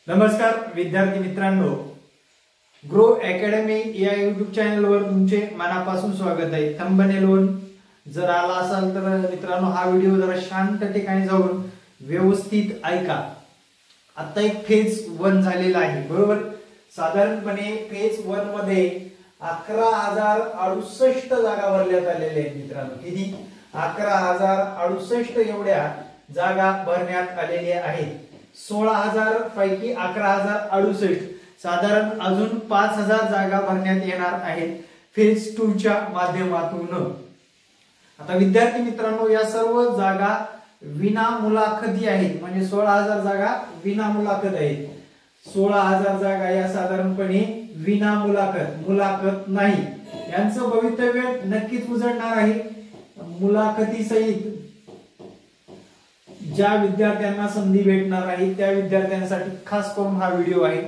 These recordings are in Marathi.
नमस्कार विद्यार्थी मित्रांनो, ग्रो अकॅडमी या युट्यूब चॅनलवर तुमचे मनापासून स्वागत आहे। थंबनेलवर जर आला असाल तर मित्रांनो हा व्हिडिओ जरा शांत ठिकाणी जाऊन व्यवस्थित ऐका। आता एक फेज 1 झालेला आहे, बरोबर। साधारणपणे फेज 1 मध्ये 11,068 जागा भरण्यात आलेल्या आहेत मित्रांनो। किती? 11,068 एवढ्या जागा भरण्यात आलेल्या आहेत। 16,000 पैकी 11,068 साधारण अजून 5,000 जागा भरण्यात येणार आहेत फेज 2 च्या माध्यमातून। आता विद्यार्थी मित्रांनो, या सर्व जागा विना मुलाखती आहेत, म्हणजे 16,000 जागा विना मुलाखत आहेत। 16,000 जागा या साधारणपणे विना मुलाखत नाही। यांचं भवितव्य नक्कीच उजळणार आहे। मुलाखती सहित ज्या विद्यार्थ्यांना संधी भेटणार आहे त्या विद्यार्थ्यांसाठी खास करून हा व्हिडिओ आहे।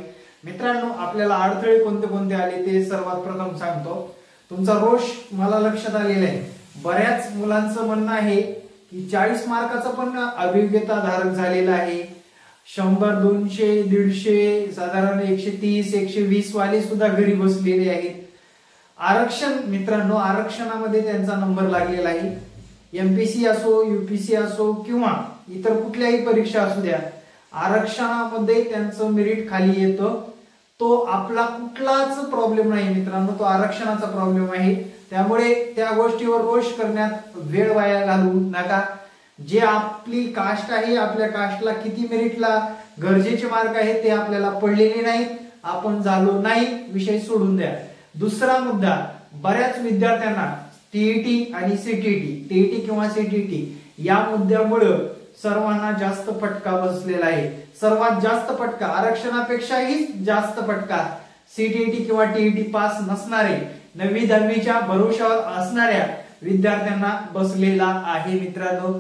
मित्रांनो, आपल्याला अडथळे कोणते कोणते आले ते सर्वात प्रथम सांगतो। तुमचा रोष मला लक्षात आलेला आहे। बऱ्याच मुलांचं म्हणणं आहे की 40 मार्काचा पण अभियोग्यता धारक झालेला आहे। 100, 200, 150, साधारण 130, 120 वाले सुद्धा घरी बसलेले आहेत। आरक्षण मित्रांनो, आरक्षणामध्ये त्यांचा नंबर लागलेला आहे। एमपीसी असो, यूपीसी असो किंवा इतर कुठल्याही परीक्षा असू द्या, आरक्षणामध्ये त्यांचं मेरिट खाली येतं। तो आपला कुठलाच प्रॉब्लेम नाही मित्रांनो, तो आरक्षणाचा प्रॉब्लेम आहे। त्यामुळे त्या गोष्टीवर रोष करण्यात वेळ वाया घालवू नका। जे आपली कास्ट आहे, आपल्या कास्टला किती मेरिटला गरजेचे मार्क आहेत ते आपल्याला पडलेले नाहीत, आपण झालो नाही, विषय सोडून द्या। दुसरा मुद्दा, बऱ्याच विद्यार्थ्यांना टीईटी आणि सीटीटी, टीईटी किंवा सीटीटी या मुद्द्यामुळे सर्वांना जास्त फटका बसलेला आहे। सर्वात जास्त फटका, आरक्षणापेक्षाही जास्त फटका सीटीटी किंवा टीईटी पास नसणारे 9वी 10वीच्या भरोशावर असणाऱ्या विद्यार्थ्यांना बसलेला आहे मित्रांनो।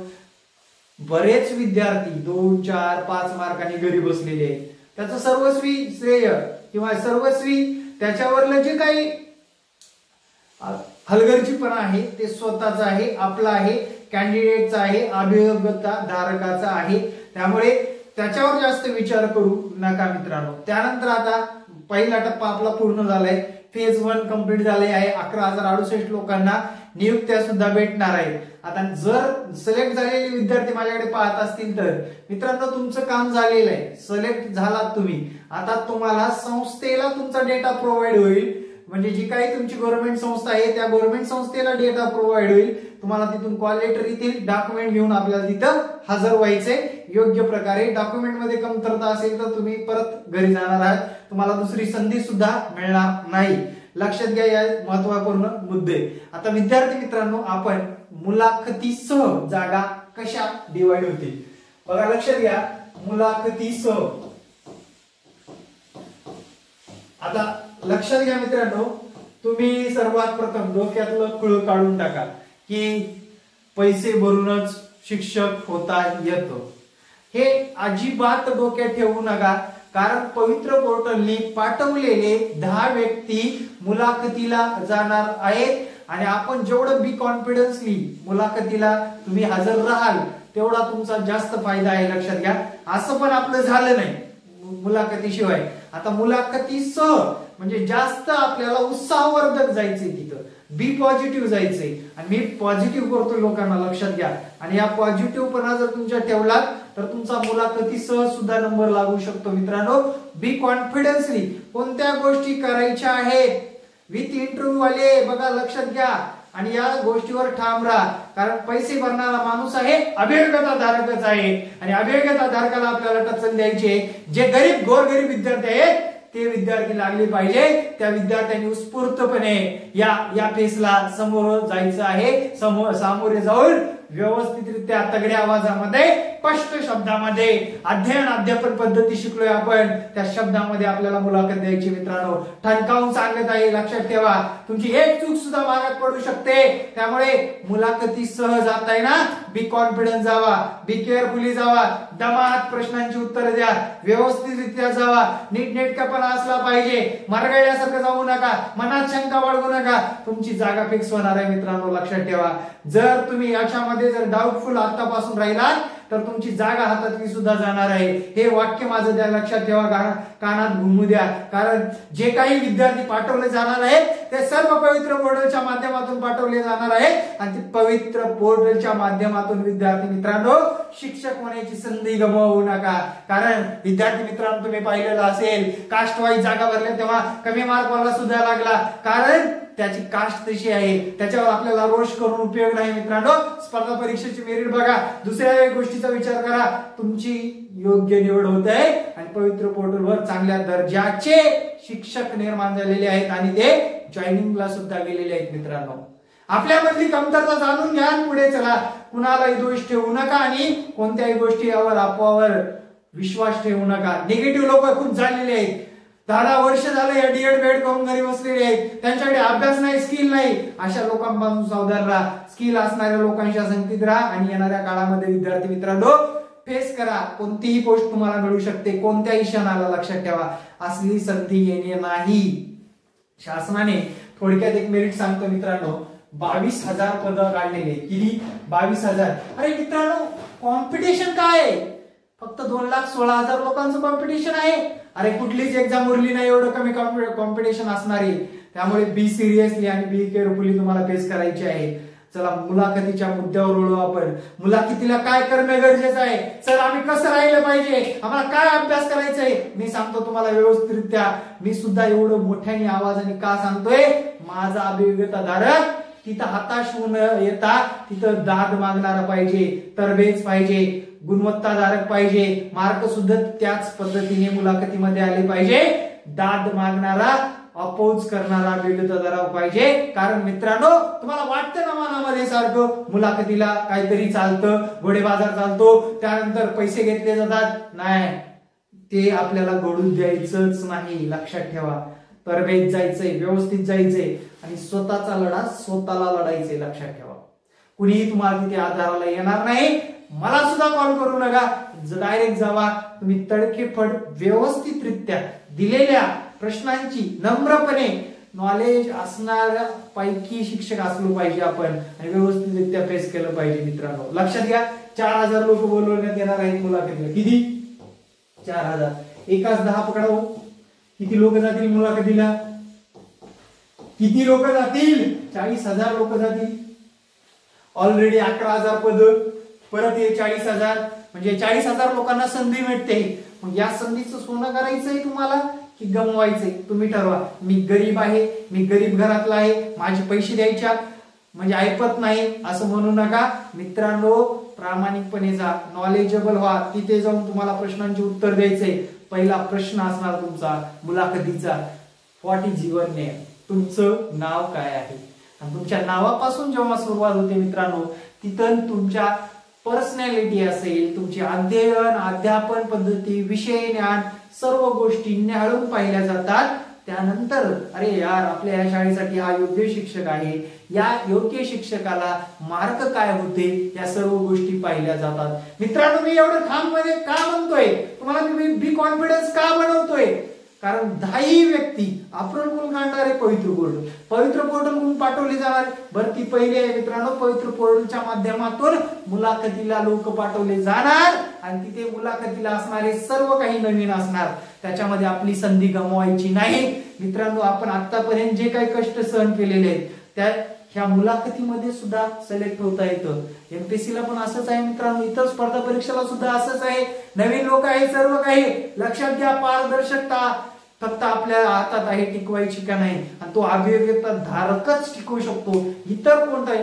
बरेच विद्यार्थी 2, 4, 5 मार्कांनी घरी बसलेले आहेत। त्याचं सर्वस्वी श्रेय किंवा सर्वस्वी त्याच्यावरलं जे काही हलगर्जीपणा आहे ते स्वतःचा आहे, आपला आहे, कॅन्डिडेटचा आहे, अभियोग्यता धारकाचा आहे। त्यामुळे त्याच्यावर जास्त विचार करू नका मित्रांनो। त्यानंतर आता पहिला टप्पा आपला पूर्ण झालाय, फेज 1 कंप्लीट झाले आहे। 11,068 लोकांना नियुक्त्या सुद्धा भेटणार आहेत। आता जर सिलेक्ट झालेले विद्यार्थी माझ्याकडे पाहत असतील तर मित्रांनो, तुमचं काम झालेलं आहे, सिलेक्ट झालात तुम्ही। आता तुम्हाला संस्थेला तुमचा डेटा प्रोव्हाइड होईल, म्हणजे जी काही तुमची गव्हर्नमेंट संस्था आहे त्या गव्हर्नमेंट संस्थेला डेटा प्रोव्हाइड होईल। तुम्हाला तिथून कॉल लेटर येतील, डॉक्युमेंट घेऊन आपल्याला तिथं हजर व्हायचे। योग्य प्रकारे डॉक्युमेंट मध्ये कमतरता असेल तर तुम्ही परत घरी जाणार आहात, तुम्हाला दुसरी संधी सुद्धा मिळणार नाही। लक्षात घ्या या महत्त्वपूर्ण मुद्दे। आता विद्यार्थी मित्रांनो, आपण मुलाखतीसह जागा कशा डिवाइड होतील बघा, लक्षात घ्या। मुलाखतीसह आता लक्षात घ्या मित्रांनो, तुम्ही सर्वात प्रथम डोक्यातलं खुळ काढून टाका की पैसे भरूनच शिक्षक होता येतं। हे अजिबात डोक्यात ठेवू नका, कारण पवित्र पोर्टलने पाठवलेले 10 व्यक्ती मुलाखतीला जाणार आहेत आणि आपण जेवढं बी कॉन्फिडन्सली मुलाखतीला तुम्ही हजर राहाल तेवढा तुमचा जास्त फायदा आहे। लक्षात घ्या, असं पण आपलं झालं नाही मुलाखतीशिवाय। आता मुलाखतीसह म्हणजे जास्त आपल्याला उत्साहवर्धक जायचंय, तिथं बी पॉझिटिव्ह जायचंय। आणि मी पॉझिटिव्ह करतोय लोकांना, लक्षात घ्या। आणि या पॉझिटिव्ह पणा जर तुमच्या ठेवलात तर तुमचा मुलाखतीसह सुद्धा नंबर लागू शकतो मित्रांनो। बी कॉन्फिडन्सली कोणत्या गोष्टी करायच्या आहेत विथ इंटरव्ह्यू वाले बघा, लक्षात घ्या। आणि या गोष्टीवर ठाम राहा, कारण पैसे भरणारा माणूस आहे, अभियोग्यता धारकच आहे। आणि अभियोग्यता धारकाला आपल्याला टचन द्यायची आहे। जे गरीब गोरगरीब विद्यार्थी आहेत ते विद्यार्थी लागले पाहिजे। त्या विद्यार्थ्यांनी उत्स्फूर्तपणे या फेसला समोर जायचं आहे। सामोरे जाऊन व्यवस्थितरित्या तगड्या आवाजामध्ये स्पष्ट शब्दामध्ये अध्यापन पद्धती शिकलोय आपण, त्या शब्दामध्ये आपल्याला मुलाखत द्यायची मित्रांनो। ठणकावून सांगत आहे, लक्षात ठेवा, तुमची एक चूक सुद्धा मागात पडू शकते। त्यामुळे मुलाखतीसह जाताय ना, बी कॉन्फिडन्स जावा, बी केअरफुली जावा, दमात प्रश्नांची उत्तरं द्या, व्यवस्थितरित्या जावा, नीटनेटकेपणा असला पाहिजे, मरगळल्यासारखं जाऊ नका, मनात शंका बाळगू नका, तुमची जागा फिक्स होणार आहे मित्रांनो। लक्षात ठेवा, जर तुम्ही याच्यामध्ये जर डाऊटफुल आतापासून राहिलात तर तुमची जागा हातातली सुद्धा जाणार आहे. हे वाक्य माझं त्या लक्षात ठेवा, कानात घुमू द्या. कारण जे काही विद्यार्थी पाठवले जाणार आहे ते सर्व पवित्र पोर्टलच्या माध्यमातून पाठवले जाणार आहे आणि ते पवित्र पोर्टलच्या माध्यमातून विद्यार्थी मित्रांनो शिक्षक होण्याची संधी गमावू नका. कारण विद्यार्थी मित्रांनो तुम्ही पाहिलेलं असेल कास्ट वाईज जागा भरल्या तेव्हा कमी मार्क वाला सुद्धा लागला, कारण त्याची कास्ट तशी आहे. त्याच्यावर आपल्याला रोष करून उपयोग नाही मित्रांनो. स्पर्धा परीक्षेची मेरिट बघा, दुसऱ्या गोष्टीचा विचार करा, तुमची योग्य निवड होत आहे आणि पवित्र पोर्टलवर चांगल्या दर्जाचे शिक्षक निर्माण झालेले आहेत आणि ते जॉईनिंगला सुद्धा गेलेले आहेत. मित्रांनो आपल्यामधली कमतरता जाणून घ्या, पुढे चला. कुणालाही दोष ठेवू नका आणि कोणत्याही गोष्टीवर अफवावर विश्वास ठेवू नका. निगेटिव्ह लोक खूप झालेले आहेत. 10 वर्ष झालं या डीएड बेड करून घरी बसलेले आहेत, त्यांच्याकडे अभ्यास नाही, स्किल नाही. अशा लोकांपासून सावधान राहा. स्किल असणाऱ्या लोकांच्या संगतीत राहा आणि येणाऱ्या काळामध्ये विद्यार्थी मित्रांनो फेस करा. कोणतीही पोस्ट तुम्हाला मिळू शकते, कोणत्याही क्षणाला. लक्षात ठेवा, असली संधी येणे नाही. शासनाने थोडक्यात एक मेरिट सांगतो मित्रांनो, 22,000 पदं काढलेले. किती? 22,000. अरे मित्रांनो कॉम्पिटिशन काय आहे? फक्त 2,16,000 लोकांचं कॉम्पिटिशन आहे. अरे कुठलीच एक्झाम उरली नाही, एवढं कमी कॉम्पिटिशन असणार आहे. त्यामुळे बी सिरियसली आणि बी केअरफुली तुम्हाला फेस करायची आहे. चला मुलाखतीच्या मुद्द्यावर वळू आपण. मुलाखतीला काय करणं गरजेचं आहे? सर आम्ही कसं राहिलं पाहिजे, आम्हाला काय अभ्यास करायचा आहे? मी सांगतो तुम्हाला व्यवस्थितरित्या. मी सुद्धा एवढं मोठ्याने आवाजाने का सांगतोय? माझा अभियोग्यता धारक तिथं हताश होऊन येता तिथं दाद मागणारा पाहिजे, तरबेज पाहिजे, गुणवत्ताधारक पाहिजे, मार्क सुद्धा त्याच पद्धतीने मुलाखतीमध्ये आले पाहिजे. दाद मागणारा, अपोज करणारा अभियोग्यताधारक पाहिजे. कारण मित्रांनो तुम्हाला वाटतं ना मनामध्ये सारखं मुलाखतीला काहीतरी चालतं, घोडे बाजार चालतो, त्यानंतर पैसे घेतले जातात. नाही, ते आपल्याला घडून द्यायचंच नाही. लक्षात ठेवा, तरबेज जायचंय, व्यवस्थित जायचंय आणि स्वतःचा लढा स्वतःला लढायचंय. लक्षात ठेवा, कुणीही तुम्हाला तिथे आधाराला येणार नाही. मला सुद्धा कॉल करू नका, डायरेक्ट जावा. तुम्ही तडकेफड व्यवस्थितरित्या दिलेल्या प्रश्नांची नम्रपणे नॉलेज असणाऱ्या पैकी शिक्षक असलो पाहिजे आपण आणि व्यवस्थितरित्या फेस केलं पाहिजे. मित्रांनो लक्षात घ्या, 4,000 लोक बोलवण्यात येणार आहेत मुलाखतीला. किती? 4,000. एकाच 10 पकडा. किती लोक जातील मुलाखतीला? किती लोक जातील? 40,000 लोक जातील. ऑलरेडी 11,000 पद, परत हे 40,000, म्हणजे 40,000 लोकांना संधी मिळते. मग या संधीचं सोनं करायचंय तुम्हाला की गमवायचंय? तुम्ही ठरवा. मी गरीब आहे, मी गरीब घरातला आहे, माझे पैसे द्यायच्या म्हणजे ऐपत नाही असं म्हणू नका. मित्रांनो प्रामाणिकपणे जा, नॉलेजेबल व्हा. तिथे जाऊन तुम्हाला प्रश्नांचे उत्तर द्यायचंय. पहिला प्रश्न असणार तुमचा मुलाखतीचा, व्हॉट इज युअर नेम? तुमचं नाव काय आहे? आणि तुमच्या नावापासून जेव्हा सुरुवात होते मित्रांनो, तिथं तुमच्या पर्सनॅलिटी असेल, तुमची अध्ययन, अध्यापन पद्धती, विषय ज्ञान, सर्व गोष्टी न्याहाळून पाहिल्या जातात. त्यानंतर अरे यार आपल्या या शाळेसाठी हा योग्य शिक्षक आहे, या योग्य शिक्षकाला मार्क काय होते, या सर्व गोष्टी पाहिल्या जातात. मित्रांनो मी एवढं ठामपणे का म्हणतोय तुम्हाला, मी बी कॉन्फिडन्स का बनवतोय? कारण 10 व्यक्ती आपण कोण काढणार आहे? पवित्र पोर्टल. पवित्र पोर्टल म्हणून पाठवली जाणार भरती पहिली आहे मित्रांनो. पवित्र पोर्टलच्या माध्यमातून मुलाखतीला लोक पाठवले जाणार आणि तिथे मुलाखतीला असणारे सर्व काही नवीन असणार. त्याच्यामध्ये आपली संधी गमवायची नाही. मित्रांनो आपण आतापर्यंत जे काही कष्ट सहन केलेले आहेत त्या ह्या मुलाखतीमध्ये सुद्धा सिलेक्ट होता येतं. एमपीएससी ला पण असंच आहे मित्रांनो, इतर स्पर्धा परीक्षेला सुद्धा असंच आहे. नवीन लोक आहे, सर्व काही. लक्षात घ्या, पारदर्शकता फक्त आपल्या हातात आहे, टिकवायची का नाही. आणि तो अभियोग्यता धारकच टिकवू शकतो. इतर कोणता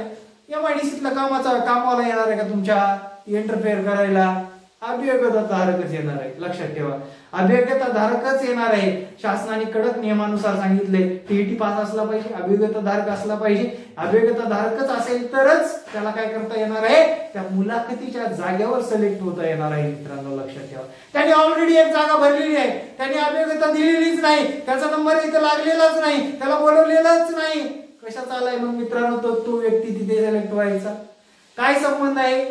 एमआयडीसीतला कामाला येणार आहे का तुमच्या इंटरफेअर करायला? अभियोग्यता धारकच येणार आहे. लक्षात ठेवा, अभियोग्यता धारकच येणार आहे. शासनाने कडक नियमानुसार सांगितले टीईटी पास असला पाहिजे, अभियोग्यता धारक असला पाहिजे. अभियोग्यता धारकच असेल तरच त्याला काय करता येणार आहे? त्या मुलाखतीच्या जागेवर सिलेक्ट होता येणार आहे. मित्रांनो लक्षात ठेवा, त्याने ऑलरेडी एक जागा भरलेली आहे, त्याने अभियोग्यता दिलेलीच नाही, त्याचा नंबर इथे लागलेलाच नाही, त्याला बोलवलेलाच नाही. कशाचा आलाय मग मित्रांनो तो व्यक्ती तिथे सिलेक्ट व्हायचा? काय संबंध आहे?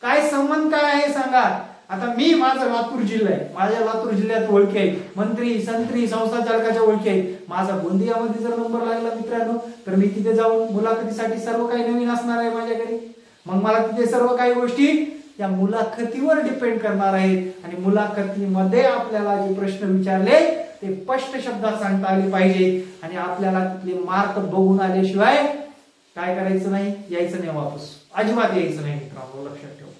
काय संबंध काय आहे सांगा? आता मी माझा लातूर जिल्हा आहे, माझ्या लातूर जिल्ह्यात ओळखी आहेत, मंत्री संत्री संस्था चालकाच्या ओळखी आहेत. माझा गोंदियामध्ये जर नंबर लागला मित्रांनो तर मी तिथे जाऊन मुलाखतीसाठी सर्व काही नवीन असणार आहे माझ्याकडे. मग मला तिथे सर्व काही गोष्टी या मुलाखतीवर डिपेंड करणार आहेत आणि मुलाखतीमध्ये आपल्याला जे प्रश्न विचारले ते स्पष्ट शब्दात सांगता आले पाहिजे आणि आपल्याला तिथले मार्क बघून आल्याशिवाय काय करायचं नाही, यायचं नाही वापस, अजिबात यायचं नाही मित्रांनो, लक्षात ठेवा.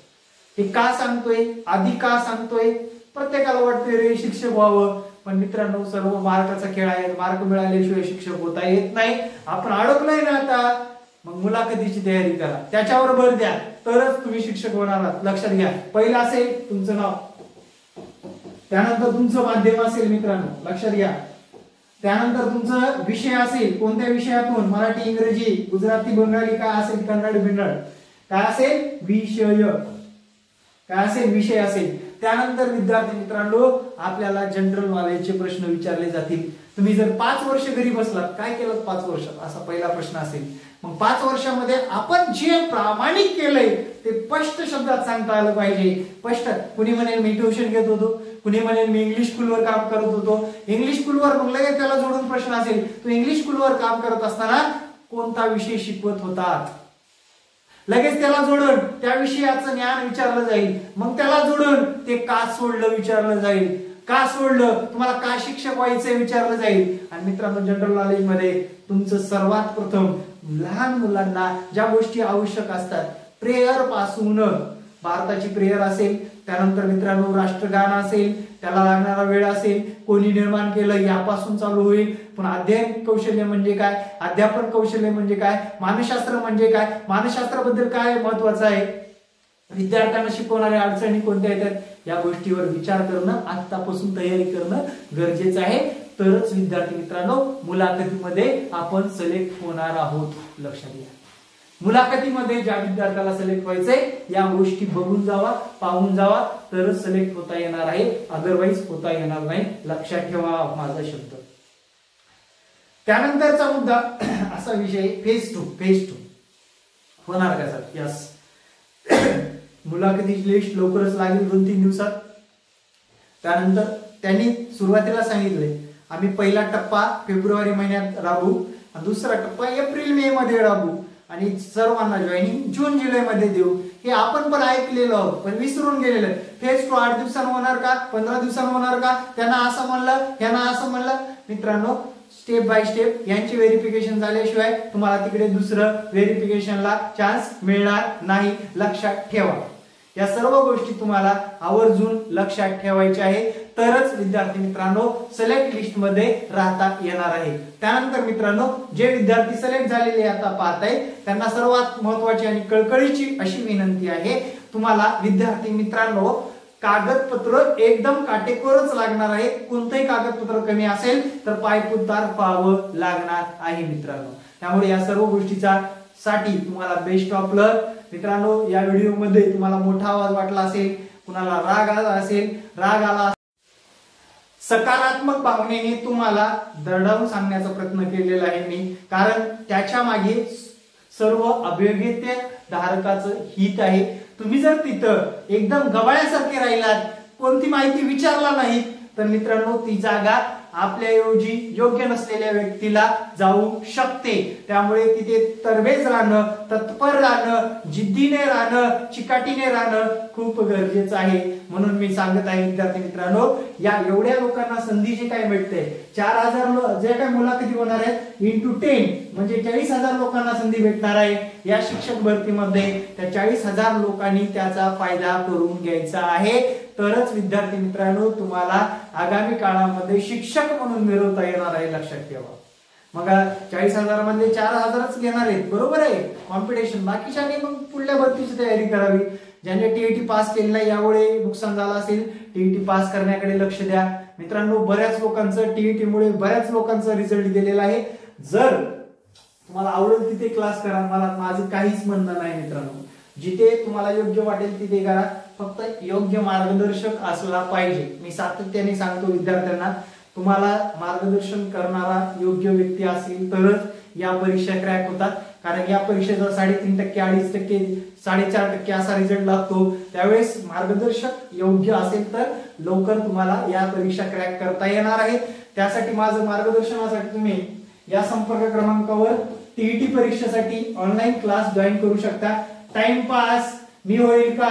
हे का सांगतोय, आधी का सांगतोय, प्रत्येकाला वाटतंय रे शिक्षक व्हावं, पण मित्रांनो सर्व मार्काचा खेळ आहे, मार्क मिळाल्याशिवाय शिक्षक होता येत नाही. आपण अडकलोय ना आता, मग मुलाखतीची तयारी करा, त्याच्यावर भर द्या, तरच तुम्ही शिक्षक होणार आहात. लक्षात घ्या, पहिलं असेल तुमचं नाव, त्यानंतर तुमचं माध्यम असेल मित्रांनो, लक्षात घ्या, त्यानंतर तुमचा विषय असेल, कोणत्या विषयातून, मराठी, इंग्रजी, गुजराती, बंगाली, काय असेल, कन्नड, बिन्नड, काय असेल, विषय, काय असेल, विषय असेल. त्यानंतर विद्यार्थी मित्रांनो आपल्याला जनरल नॉलेजचे प्रश्न विचारले जातील. तुम्ही जर 5 वर्ष घरी बसलात, काय केलं 5 वर्षात, असा पहिला प्रश्न असेल. मग 5 वर्षामध्ये आपण जे प्रामाणिक केलंय ते स्पष्ट शब्दात सांगता आलं पाहिजे. स्पष्ट, कुणी म्हणेल मी ट्युशन घेत होतो, कुणी म्हणेल मी इंग्लिश स्कूलवर काम करत होतो. इंग्लिश स्कूलवर मग लगेच त्याला जोडून प्रश्न असेल, तू इंग्लिश स्कूलवर काम करत असताना कोणता विषय शिकवत होता, लगेच त्याला जोडून त्या विषयाचं ज्ञान विचारलं जाईल. मग त्याला जोडून ते का सोडलं विचारलं जाईल, का सोडलं, तुम्हाला का शिक्षक व्हायचंय विचारलं जाईल. आणि मित्रांनो जनरल नॉलेज मध्ये तुमचं सर्वात प्रथम लहान मुलांना ज्या गोष्टी आवश्यक असतात, प्रेयर पासून, भारताची प्रेयर असेल, त्यानंतर मित्रांनो राष्ट्रगान असेल, त्याला लागणारा वेळ असेल, कोणी निर्माण केलं यापासून चालू होईल. पण अध्ययन कौशल्य म्हणजे काय, अध्यापन कौशल्य म्हणजे काय, मानसशास्त्र म्हणजे काय, मानसशास्त्राबद्दल काय महत्वाचं आहे, विद्यार्थ्यांना शिकवणाऱ्या अडचणी कोणत्या येतात, या गोष्टीवर विचार करणं, आतापासून तयारी करणं गरजेचं आहे. तरच विद्यार्थी मित्रांनो मुलाखतीमध्ये आपण सिलेक्ट होणार आहोत. लक्षात घ्या, मुलाखतीमध्ये ज्या विद्यार्थ्याला सिलेक्ट व्हायचंय या गोष्टी बघून जावा, पाहून जावा, तरच सिलेक्ट होता येणार आहे, अदरवाईज होता येणार नाही. लक्षात ठेवा माझा शब्द. त्यानंतरचा मुद्दा असा विषय फेज 2 होणार का सर? यस, मुलाखतीची लिस्ट लवकरच लागेल 2-3 दिवसात. त्यानंतर त्यांनी सुरुवातीला सांगितले आम्ही पहिला टप्पा फेब्रुवारी महिन्यात राबवू, दुसरा टप्पा एप्रिल मे मध्ये राबवू आणि सर्वांना जॉईनिंग जून जुलै मध्ये देऊ. हे आपण पण ऐकलेलं आहोत, पण विसरून गेलेलं. फेज 2 8 दिवसांनी होणार का, 15 दिवसांनी होणार का, त्यांना असं म्हणलं, यांना असं म्हणलं. मित्रांनो स्टेप बाय स्टेप यांची व्हेरिफिकेशन झाल्याशिवाय तुम्हाला तिकडे दुसरं व्हेरिफिकेशनला चान्स मिळणार नाही. लक्षात ठेवा, या सर्व गोष्टी तुम्हाला आवर्जून लक्षात ठेवायच्या आहे, तरच विद्यार्थी मित्रांनो सिलेक्ट लिस्ट मध्ये राहता येणार आहे. त्यानंतर मित्रांनो जे विद्यार्थी सिलेक्ट झालेले आता पाहताय त्यांना सर्वात महत्वाची आणि कळकळीची अशी विनंती आहे, तुम्हाला विद्यार्थी मित्रांनो कागदपत्र एकदम काटेकोरच लागणार आहे. कोणतेही कागदपत्र कमी असेल तर पायपुतार पाहावं लागणार आहे मित्रांनो. त्यामुळे या सर्व गोष्टीचा साठी तुम्हाला बेस्ट ऑफ लक. मित्रांनो या व्हिडिओ मध्ये तुम्हाला मोठा आवाज वाटला असेल, कुणाला राग आला असेल, राग आला, सकारात्मक भावनेने तुम्हाला दरडावून सांगण्याचा प्रयत्न केलेला आहे मी, कारण त्याच्या मागे सर्व अभियोग्यते धारकाचं हित आहे. तुम्ही जर तिथं एकदम गबाळ्यासारखे राहिलात, कोणती माहिती विचारला नाही, तर मित्रांनो ती जागा आपल्याऐवजी योग्य नसलेल्या व्यक्तीला जाऊ शकते. त्यामुळे तिथे तरबेज राहणं, तत्पर राहणं, जिद्दीने राहणं, चिकाटीने राहणं खूप गरजेचं आहे. म्हणून मी सांगत आहे विद्यार्थी मित्रांनो, या एवढ्या लोकांना संधी जे काय मिळते, 4000 जे काय मुलाखती होणार आहेत इंटू 10 म्हणजे 40,000 लोकांना संधी भेटणार आहे या शिक्षक भरतीमध्ये. त्या 40,000 लोकांनी त्याचा फायदा करून घ्यायचा आहे, तरच विद्यार्थी मित्रांनो तुम्हाला आगामी काळामध्ये शिक्षक म्हणून मिळवता येणार आहे. लक्षात ठेवा. मग 40,000 मध्ये 4,000च घेणार आहेत, बरोबर आहे, कॉम्पिटिशन. बाकीच्याने मग पुढल्या भरतीची तयारी करावी. ज्यांनी टीईटी पास केली नाही यामुळे नुकसान झालं असेल, टीईटी पास करण्याकडे लक्ष द्या मित्रांनो. बऱ्याच लोकांचं टीईटी मुळे बऱ्याच लोकांचा रिझल्ट दिलेला आहे. जर तुम्हाला आवडेल तिथे क्लास करा, मला माझं काहीच म्हणणं नाही मित्रांनो. जिथे तुम्हाला योग्य वाटेल तिथे करा, फक्त योग्य मार्गदर्शक असला पाहिजे. मी सातत्याने सांगतो विद्यार्थ्यांना, तुम्हाला मार्गदर्शन करणारा योग्य व्यक्ती असेल तरच या परीक्षा क्रॅक होतात. कारण या परीक्षेचा 3.5%, 2.5%, 4.5% असा रिझल्ट लागतो. त्यावेळेस मार्गदर्शक योग्य असेल तर लवकर तुम्हाला या परीक्षा क्रॅक करता येणार आहे. त्यासाठी माझं मार्गदर्शनासाठी तुम्ही या संपर्क क्रमांकावर टीईटी परीक्षेसाठी ऑनलाईन क्लास जॉईन करू शकता. टाइमपास मी होईल का,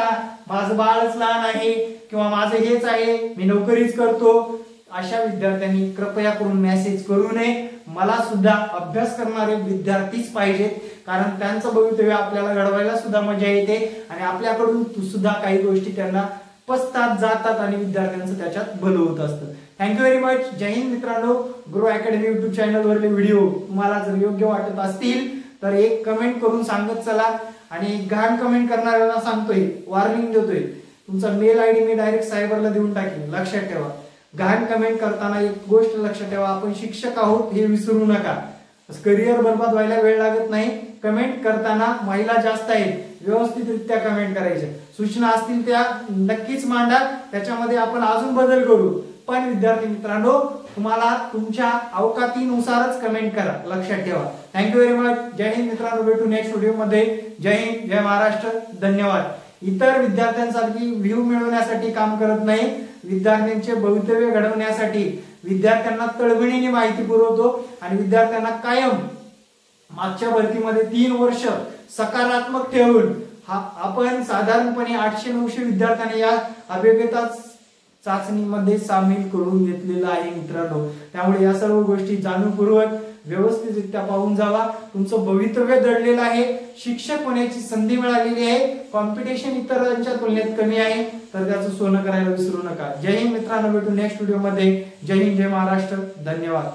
माझं बाळच लहान आहे किंवा माझं हेच आहे, मी नोकरीच करतो, अशा विद्यार्थ्यांनी कृपया करून मेसेज करू नये. मला सुद्धा अभ्यास करणारे विद्यार्थीच पाहिजेत, कारण त्यांचं भवितव्य आपल्याला घडवायला सुद्धा मजा येते आणि आपल्याकडून सुद्धा काही गोष्टी त्यांना पसतात जातात आणि विद्यार्थ्यांचं त्याच्यात भलं होत असतं. Thank you very much. जय हिंद मित्रांनो. ग्रो अकॅडमी युट्यूब चॅनल वरले व्हिडिओ तुम्हाला जर योग्य वाटत असतील तर एक कमेंट करून सांगत चला. आणि घाण कमेंट करणाऱ्यांना सांगतोय, वॉर्निंग देतोय, तुमचा मेल आयडी मी डायरेक्ट सायबरला देऊन टाकेन. लक्षात ठेवा, घाण कमेंट करताना एक गोष्ट लक्षात ठेवा, आपण शिक्षक आहोत हे विसरू नका. करिअर बर्बाद व्हायला वेळ लागत नाही. कमेंट करताना महिला जास्त आहेत, व्यवस्थितरित्या कमेंट करायचे. सूचना असतील त्या नक्कीच मांडा, त्याच्यामध्ये आपण अजून बदल करू. पण विद्यार्थी मित्रांनो, तुम्हाला तुमच्या अवकातीनुसारच कमेंट करा. लक्षात ठेवा. Thank you very much. जय हिंद मित्रांनो. भेटू नेक्स्ट व्हिडिओ मध्ये. जय हिंद, जय महाराष्ट्र. धन्यवाद. इतर विद्यार्थ्यांसारखी व्ह्यू मिळवण्यासाठी काम करत नाही, विद्यार्थ्यांचे भवितव्य घडवण्यासाठी विद्यार्थ्यांना तळमळीने माहिती पुरवतो आणि विद्यार्थ्यांना कायम मागच्या भरतीमध्ये 3 वर्ष सकारात्मक ठेवून आपण साधारणपणे 800-900 विद्यार्थ्यांना या अभियोग्यता चाचणीमध्ये सामील करून घेतलेला आहे मित्रांनो. त्यामुळे या सर्व गोष्टी जाणूनपूर्वक व्यवस्थितरित्या पाहून जावा. तुमचं भवितव्य दडलेलं आहे, शिक्षक होण्याची संधी मिळालेली आहे, कॉम्पिटिशन इतरांच्या तुलनेत कमी आहे, तर त्याचं सोनं करायला विसरू नका. जय हिंद मित्रांनो. भेटू नेक्स्ट व्हिडिओ मध्ये. जय हिंद, जय महाराष्ट्र. धन्यवाद.